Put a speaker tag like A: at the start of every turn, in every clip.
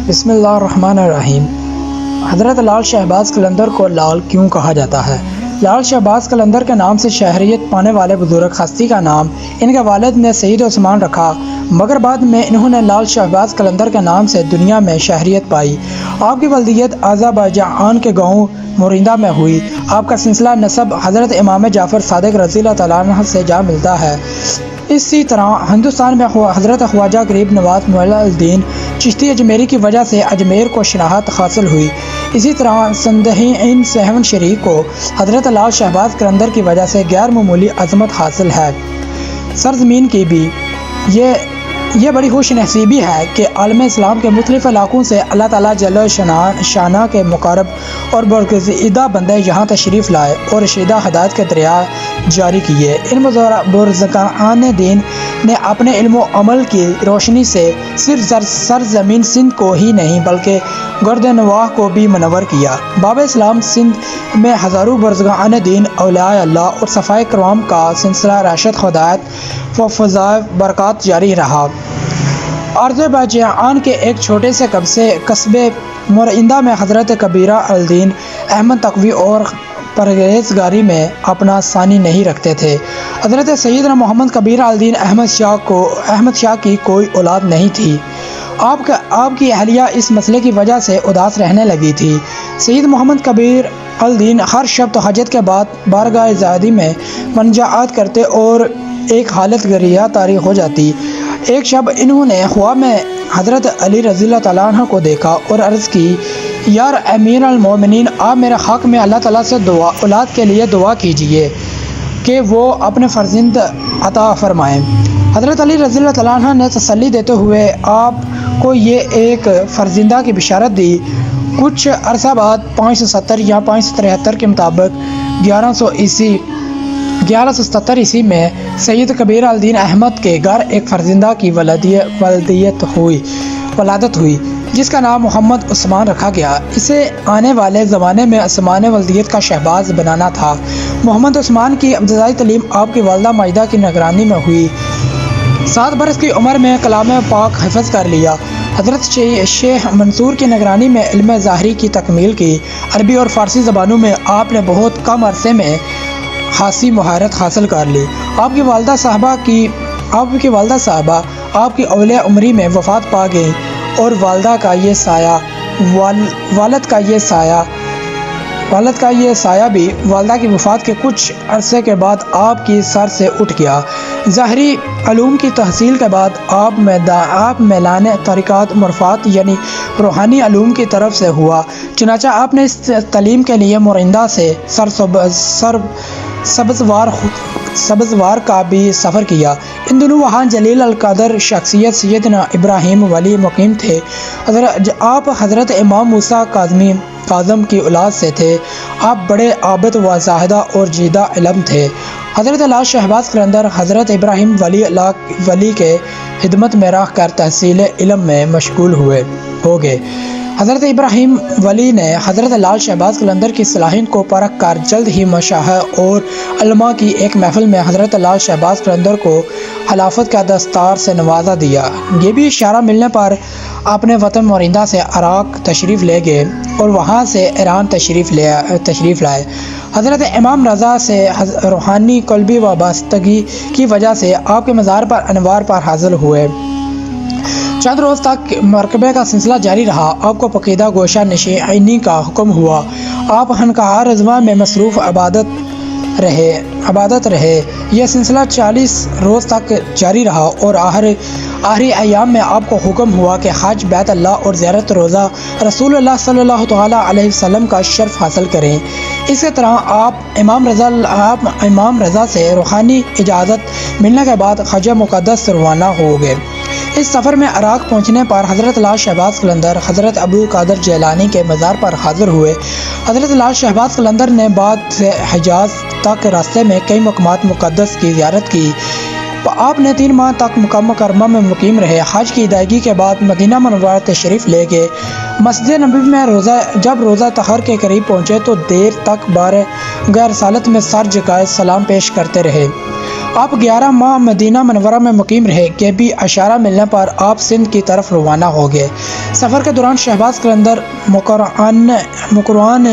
A: بسم اللہ الرحمن الرحیم۔ حضرت لال شہباز قلندر کو لال کیوں کہا جاتا ہے؟ لال شہباز قلندر کے نام سے شہریت پانے والے بزرگ ہستی کا نام ان کے والد نے سید عثمان رکھا، مگر بعد میں انہوں نے لال شہباز قلندر کے نام سے دنیا میں شہریت پائی۔ آپ کی ولدیت آذربائیجان کے گاؤں مورندہ میں ہوئی۔ آپ کا سلسلہ نسب حضرت امام جعفر صادق رضی اللہ تعالیٰ عنہ سے جا ملتا ہے۔ اسی طرح ہندوستان میں حضرت خواجہ غریب نواز معلی الدین چشتی اجمیری کی وجہ سے اجمیر کو شناخت حاصل ہوئی۔ اسی طرح سندھین سہون شریف کو حضرت لال شہباز قلندر کی وجہ سے غیر معمولی عظمت حاصل ہے۔ سرزمین کی بھی یہ بڑی خوش نصیبی ہے کہ عالم اسلام کے مختلف علاقوں سے اللہ تعالیٰ جل شانہ کے مقرب اور برگزیدہ بندے یہاں تشریف لائے اور رشیدہ ہدایت کے دریا جاری کیے۔ ان بزرگان دین نے اپنے علم و عمل کی روشنی سے صرف سرزمین سندھ کو ہی نہیں بلکہ گرد نواح کو بھی منور کیا۔ باب اسلام سندھ میں ہزاروں بزرگان دین، اولیاء اللہ اور صفائے کرام کا سلسلہ راشد ہدایت و فضائل برکات جاری رہا۔ آذربائیجان کے ایک چھوٹے سے قصبے مورندہ میں حضرت کبیر الدین احمد تقوی اور پرہیزگاری میں اپنا ثانی نہیں رکھتے تھے۔ حضرت سیدنا محمد کبیر الدین احمد شاہ کی کوئی اولاد نہیں تھی۔ آپ کی اہلیہ اس مسئلے کی وجہ سے اداس رہنے لگی تھی۔ سید محمد کبیر الدین ہر شب تہجد کے بعد بارگاہ زادی میں مناجات کرتے اور ایک حالت گریہ طاری ہو جاتی۔ ایک شب انہوں نے خواب میں حضرت علی رضی اللہ تعالیٰ عنہ کو دیکھا اور عرض کی، یار امیر المومنین، آپ میرے حق میں اللہ تعالیٰ سے اولاد کے لیے دعا کیجئے کہ وہ اپنے فرزند عطا فرمائیں۔ حضرت علی رضی اللہ تعالیٰ عنہ نے تسلی دیتے ہوئے آپ کو یہ ایک فرزندہ کی بشارت دی۔ کچھ عرصہ بعد 570 یا 573 کے مطابق 1177 عیسوی میں سید کبیر الدین احمد کے گھر ایک فرزندہ کی ولادت ہوئی جس کا نام محمد عثمان رکھا گیا۔ اسے آنے والے زمانے میں عثمان ولدیت کا شہباز بنانا تھا۔ محمد عثمان کی ابتدائی تعلیم آپ کی والدہ ماجدہ کی نگرانی میں ہوئی۔ 7 برس کی عمر میں کلام پاک حفظ کر لیا۔ حضرت شیخ منصور کی نگرانی میں علم ظاہری کی تکمیل کی۔ عربی اور فارسی زبانوں میں آپ نے بہت کم عرصے میں خاصی مہارت حاصل کر لی۔ آپ کی والدہ صاحبہ آپ کی اول عمری میں وفات پا گئیں اور والد کا یہ سایہ بھی والدہ کی وفات کے کچھ عرصے کے بعد آپ کی سر سے اٹھ گیا۔ ظاہری علوم کی تحصیل کے بعد آپ میلان طریقات مرفات یعنی روحانی علوم کی طرف سے ہوا۔ چنانچہ آپ نے اس تعلیم کے لیے مورندہ سے سبزوار کا بھی سفر کیا۔ ان دنوں وہاں جلیل القدر شخصیت سیدنا ابراہیم ولی مقیم تھے۔ آپ حضرت امام موسیٰ کاظم کی اولاد سے تھے۔ آپ بڑے عابد و زاہدہ اور جیدہ علم تھے۔ حضرت لال شہباز قلندر حضرت ابراہیم ولی کے خدمت میں رہ کر تحصیل علم میں مشغول ہو گئے۔ حضرت ابراہیم ولی نے حضرت لال شہباز قلندر کی صلاحیت کو پرکھ کر جلد ہی مشاہیر اور علماء کی ایک محفل میں حضرت لال شہباز قلندر کو خلافت کا دستار سے نوازا دیا۔ یہ بھی اشارہ ملنے پر اپنے وطن مورندہ سے عراق تشریف لے گئے اور وہاں سے ایران تشریف لائے۔ حضرت امام رضا سے روحانی قلبی وابستگی کی وجہ سے آپ کے مزار پر انوار پر حاضر ہوئے۔ چند روز تک مرکبے کا سلسلہ جاری رہا۔ آپ کو پقیدہ گوشہ نشینی کا حکم ہوا۔ آپ خانقاہ رضویٰ میں مصروف عبادت رہے۔ یہ سلسلہ 40 روز تک جاری رہا اور آخری ایام میں آپ کو حکم ہوا کہ حج بیت اللہ اور زیارت روضہ رسول اللہ صلی اللہ تعالیٰ علیہ وسلم کا شرف حاصل کریں۔ اسی طرح آپ امام رضا سے روحانی اجازت ملنے کے بعد حج مقدس روانہ ہو گئے۔ اس سفر میں عراق پہنچنے پر حضرت لال شہباز قلندر حضرت ابو قادر جیلانی کے مزار پر حاضر ہوئے۔ حضرت لال شہباز قلندر نے بعد سے حجاز تک راستے میں کئی مقامات مقدس کی زیارت کی۔ آپ نے 3 ماہ تک مکہ مکرمہ میں مقیم رہے۔ حج کی ادائیگی کے بعد مدینہ منورہ تشریف لے گئے۔ مسجد نبوی میں جب روزہ طہر کے قریب پہنچے تو دیر تک بارگاہ رسالت میں سر جھکائے سلام پیش کرتے رہے۔ آپ 11 ماہ مدینہ منورہ میں مقیم رہے کہ بھی اشارہ ملنے پر آپ سندھ کی طرف روانہ ہو گئے۔ سفر کے دوران شہباز قلندر مکروان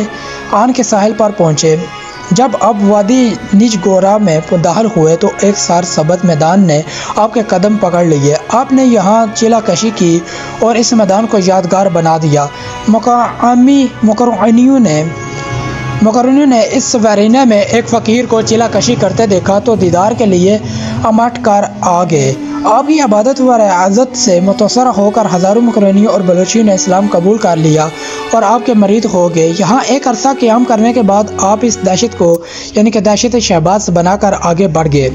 A: کے ساحل پر پہنچے۔ جب آپ وادی نج گورا میں داخل ہوئے تو ایک سرسبز میدان نے آپ کے قدم پکڑ لیے۔ آپ نے یہاں چیلا کشی کی اور اس میدان کو یادگار بنا دیا۔ مقرنیوں نے اس ویرانے میں ایک فقیر کو چیلا کشی کرتے دیکھا تو دیدار کے لیے امٹ کر آ گئے۔ آپ کی عبادت و رعایت سے متاثر ہو کر ہزاروں مقرنیوں اور بلوچیوں نے اسلام قبول کر لیا اور آپ کے مرید ہو گئے۔ یہاں ایک عرصہ قیام کرنے کے بعد آپ اس دہشت کو یعنی کہ دہشت شہباز بنا کر آگے بڑھ گئے۔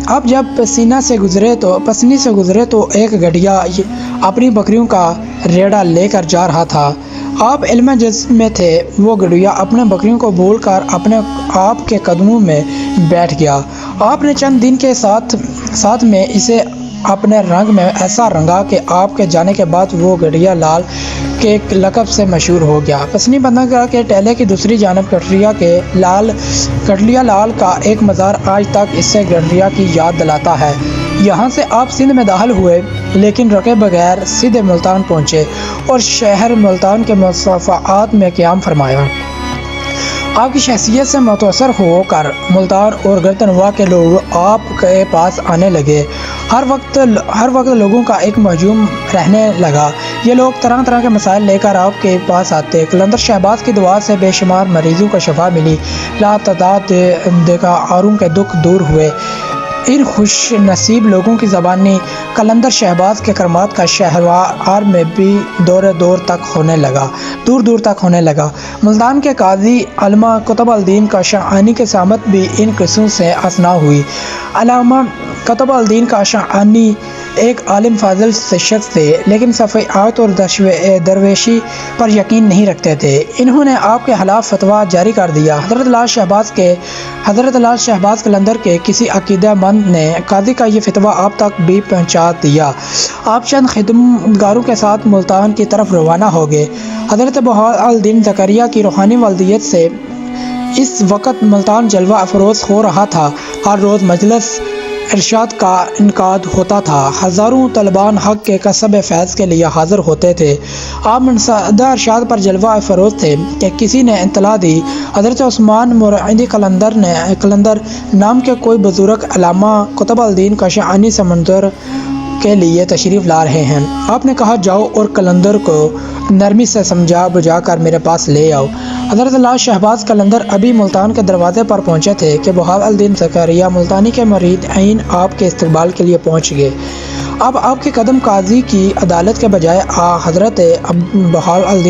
A: آپ جب پسینی سے گزرے تو ایک گڈھیا اپنی بکریوں کا ریڑہ لے کر جا رہا تھا۔ آپ علم جذب میں تھے۔ وہ گڈھیا اپنے بکریوں کو بھول کر آپ کے قدموں میں بیٹھ گیا۔ آپ نے چند دن کے ساتھ میں اسے اپنے رنگ میں ایسا رنگا کہ آپ کے جانے کے بعد وہ گڈھیا لال کے لقب سے مشہور ہو گیا۔ پسنی بندرگاہ کے ٹیلے کی دوسری جانب گڈھیا لال کا ایک مزار آج تک اسے گڈھیا کی یاد دلاتا ہے۔ یہاں سے آپ سندھ میں داخل ہوئے لیکن رکے بغیر سیدھے ملتان پہنچے اور شہر ملتان کے مصافات میں قیام فرمایا۔ آپ کی شخصیت سے متاثر ہو کر ملتان اور گردنواں کے لوگ آپ کے پاس آنے لگے۔ ہر وقت لوگوں کا ایک ہجوم رہنے لگا۔ یہ لوگ طرح طرح کے مسائل لے کر آپ کے پاس آتے۔ قلندر شہباز کی دعا سے بے شمار مریضوں کو شفا ملی۔ لاتعداد دیگاروں کے دکھ دور ہوئے۔ ان خوش نصیب لوگوں کی زبانی قلندر شہباز کے کرامات کا شہریار میں بھی دور تک ہونے لگا۔ ملتان کے قاضی علامہ قطب الدین کاشانی کی سمت بھی ان قصوں سے آشنا ہوئی۔ علامہ قطب الدین کاشانی ایک عالم فاضل شخص تھے لیکن صفیات اور درویشی پر یقین نہیں رکھتے تھے۔ انہوں نے آپ کے خلاف فتویٰ جاری کر دیا۔ حضرت لال شہباز قلندر کے کسی عقیدہ مند نے قاضی کا یہ فتویٰ آپ تک بھی پہنچا دیا۔ آپ چند خدمتگاروں کے ساتھ ملتان کی طرف روانہ ہو گئے۔ حضرت بہاء الدین زکریا کی روحانی والدیت سے اس وقت ملتان جلوہ افروز ہو رہا تھا۔ ہر روز مجلس ارشاد کا انعقاد ہوتا تھا۔ ہزاروں طالبان حق کے کسب فیض کے لیے حاضر ہوتے تھے۔ آپ منصدہ ارشاد پر جلوہ افروز تھے کہ کسی نے اطلاع دی حضرت عثمان مرادی قلندر نام کے کوئی بزرگ علامہ قطب الدین کاشانی سمندر کے لیے تشریف لا رہے ہیں۔ آپ نے کہا جاؤ اور قلندر کو نرمی سے سمجھا بجھا کر میرے پاس لے آؤ۔ حضرت لال شہباز قلندر ابھی ملتان کے دروازے پر پہنچے تھے کہ بہاء الدین زکریا ملتانی کے مرید عین آپ کے استقبال کے لیے پہنچ گئے۔ اب آپ کے قدم قاضی کی عدالت کے بجائے حضرت بہاء الدین